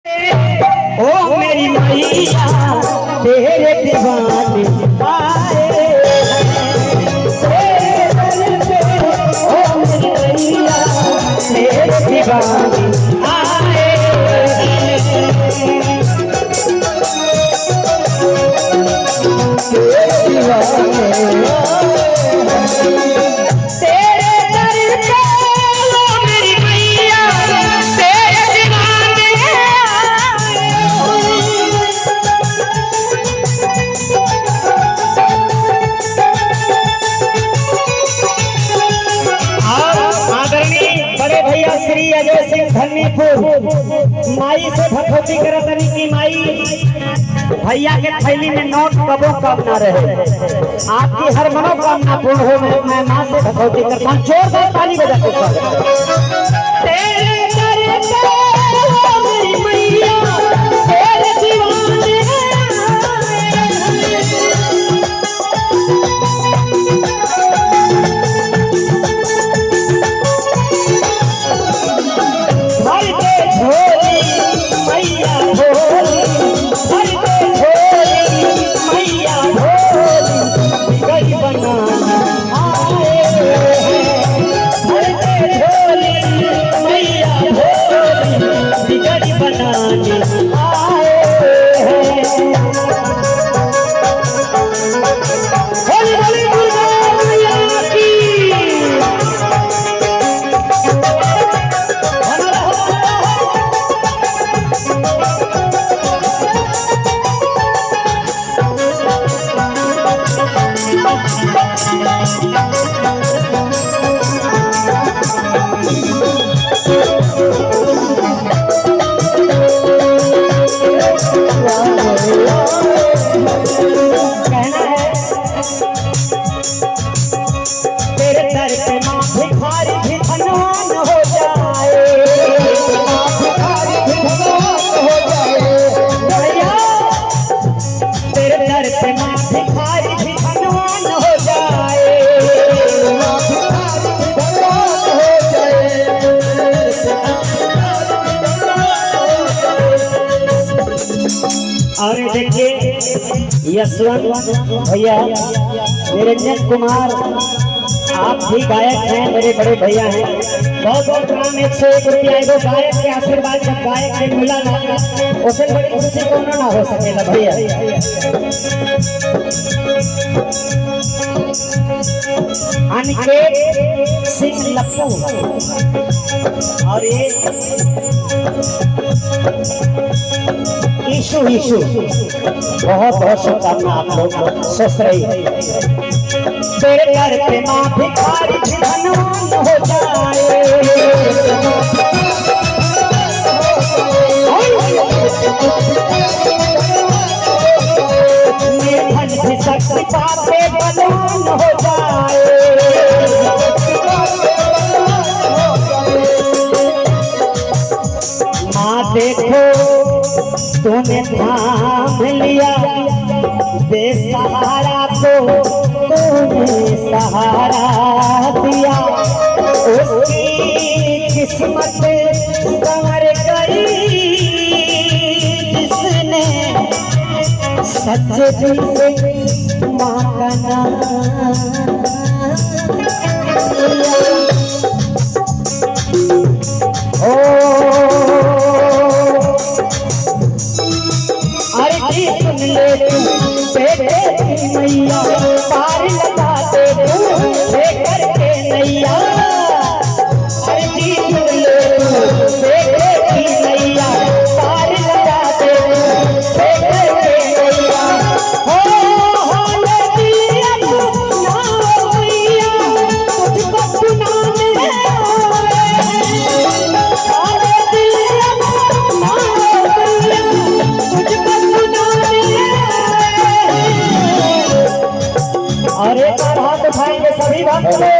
ओ मेरी मैया तेरे दीवाने आए ओ मेरी मैया तेरे दीवाने आए श्री अजय सिंह धन्नीपुर माई से भगवती करतनी की माई भैया के थैली में नोट कबो कम ना रहे, आपकी हर मनोकामना पूर्ण हो। मैं माँ से भगवती करता हूँ, जोरदार ताली बजा के और देखिए यशवंत भैया निरंजन कुमार आप भी गायक हैं, मेरे बड़े भैया हैं, बहुत बहुत प्रणाम। 101 रुपया एगो गायक के आशीर्वाद जब गायक से मिला ना उसे बड़ी खुशी को ना हो सकेला भैया। अनिकेत सिंह लप्पू और ये ईशु ईशु बहुत बहुत शुभकामना आप लोग स्वस्थ रहिए। तेरे घर पे माँ भिखारी धनवान हो जाए, निर्धन भी शक्ति पापे बलवान हो जाए। माँ देखो तूने थाम लिया बेसहारा को, तूने सहारा दिया, उसकी किस्मत संवर गई जिसने सच्चे दिल से माँ का नाम लिया। सुन ले तू बेटे की मैया पार लगा दे तू लेकर के नैया। सुन ले तू बेटे की मैया पार लगा दे तू लेकर के नैया। हो नदिया ना मैया तुझको सुनाने और एक बार हाथ उठाएंगे सभी भक्त लोग।